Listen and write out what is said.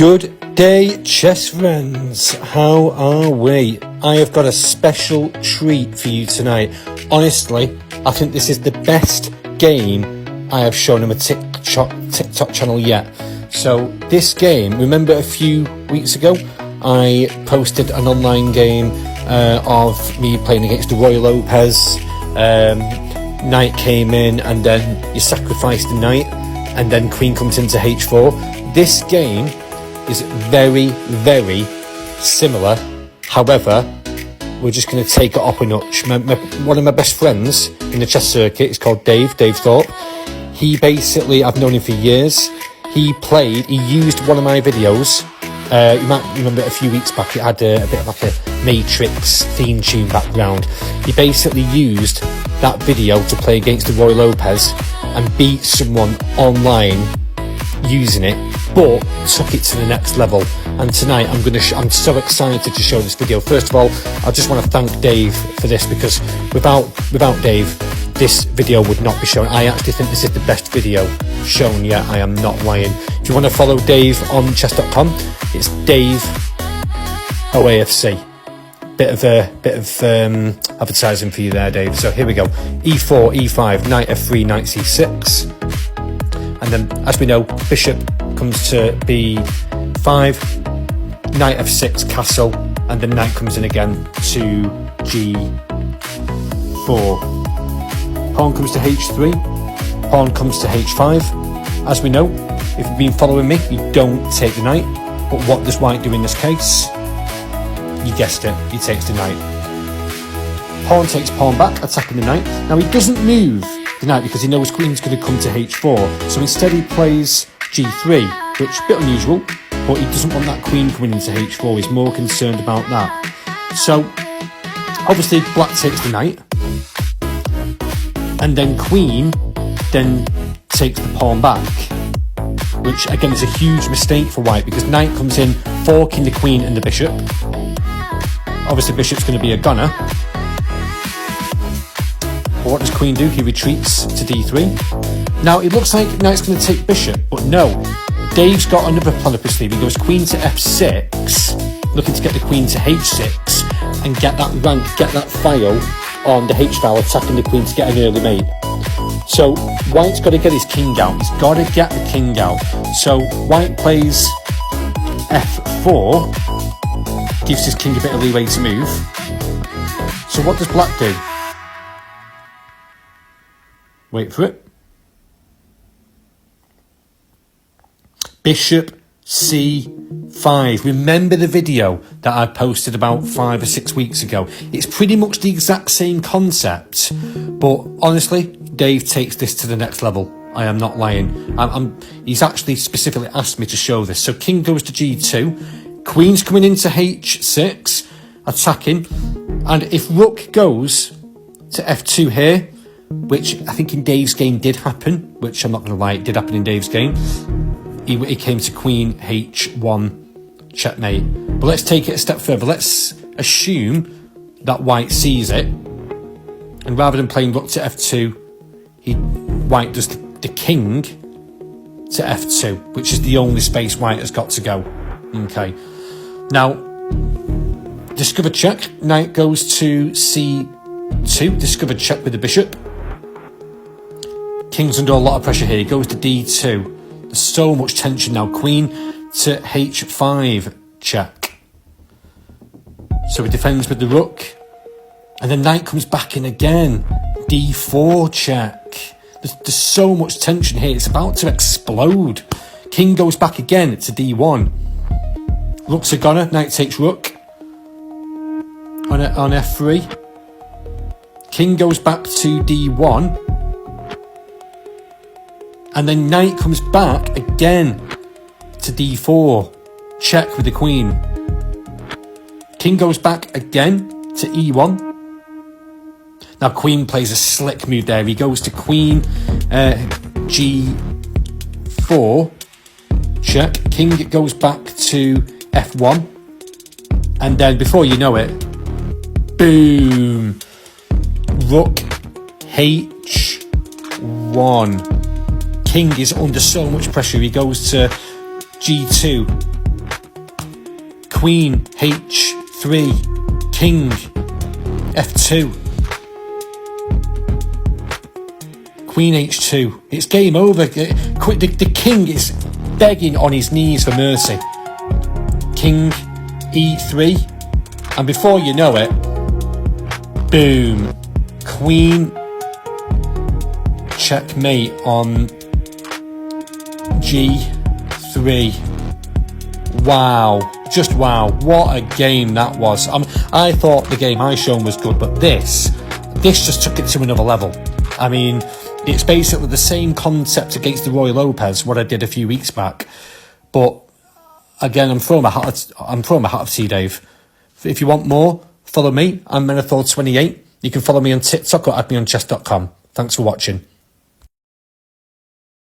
Good day, chess friends. How are we? I have got a special treat for you tonight. Honestly, I think this is the best game I have shown on my TikTok channel yet. So this game, remember a few weeks ago, I posted an online game of me playing against the Lopez. Knight came in and then you sacrificed the knight and then queen comes into h4. This game is very, very similar. However, we're just going to take it up a notch. One of my best friends in the chess circuit is called Dave Thorpe. He basically, I've known him for years. He used one of my videos. You might remember a few weeks back, it had a bit of like a Matrix theme tune background. He basically used that video to play against the Lopez and beat someone online using it, but took it to the next level. And tonight I'm so excited to show this video. First of all, I just want to thank Dave for this, because without Dave, this video would not be shown. I actually think this is the best video shown yet. I am not lying. If you want to follow Dave on chess.com, it's Dave OAFC. Bit of advertising for you there, Dave. So here we go. E4, E5, knight F3, knight C6. And then, as we know, bishop comes to B5, knight F6, castle, and then knight comes in again to G4. Pawn comes to H3, pawn comes to H5. As we know, if you've been following me, you don't take the knight. But what does white do in this case? You guessed it, he takes the knight. Pawn takes pawn back, attacking the knight. Now he doesn't move the knight because he knows queen's going to come to H4. So instead he plays G3, which is a bit unusual, but he doesn't want that queen coming into H4. He's more concerned about that. So obviously black takes the knight, and then queen then takes the pawn back, which again is a huge mistake for white, because knight comes in, forking the queen and the bishop. Obviously bishop's going to be a gunner. But what does queen do? He retreats to D3. Now it looks like knight's going to take bishop, but no. Dave's got another plan up his sleeve. He goes queen to F6, looking to get the queen to H6 and get that rank, get that file on the H file, attacking the queen to get an early mate. So white's got to get his king out. He's got to get the king out. So white plays F4, gives his king a bit of leeway to move. So what does black do? Wait for it. Bishop C5. Remember the video that I posted about 5 or 6 weeks ago? It's pretty much the exact same concept, but honestly, Dave takes this to the next level. I am not lying. He's actually specifically asked me to show this. So king goes to G2, queen's coming into H6, attacking, and if rook goes to F2 here, which I think in Dave's game did happen, which I'm not going to lie, it did happen in Dave's game, he came to queen H1 checkmate. But let's take it a step further. Let's assume that white sees it, and rather than playing rook to F2, white does the king to F2, which is the only space white has got to go. Okay. Now, discovered check. Knight goes to C2. Discovered check with the bishop. King's under a lot of pressure here. He goes to D2. There's so much tension now. Queen to H5 check. So he defends with the rook. And then knight comes back in again. D4 check. There's so much tension here. It's about to explode. King goes back again to D1. Rook's a gunner. Knight takes rook. On F3. King goes back to D1. And then knight comes back again to D4. Check with the queen. King goes back again to E1. Now queen plays a slick move there. He goes to queen G4. Check. King goes back to F1. And then before you know it, boom. Rook H1. King is under so much pressure. He goes to G2. Queen H3, King F2, Queen H2. It's game over. The king is begging on his knees for mercy. King E3, and before you know it, boom, Queen checkmate on G3. Wow, just wow, what a game that was. I thought the game I shown was good, but this just took it to another level. I mean, it's basically the same concept against the Roy Lopez, what I did a few weeks back. But again, I'm throwing my hat up to you, Dave. If you want more, follow me. I'm Menethor28. You can follow me on TikTok or add me on chess.com. Thanks for watching.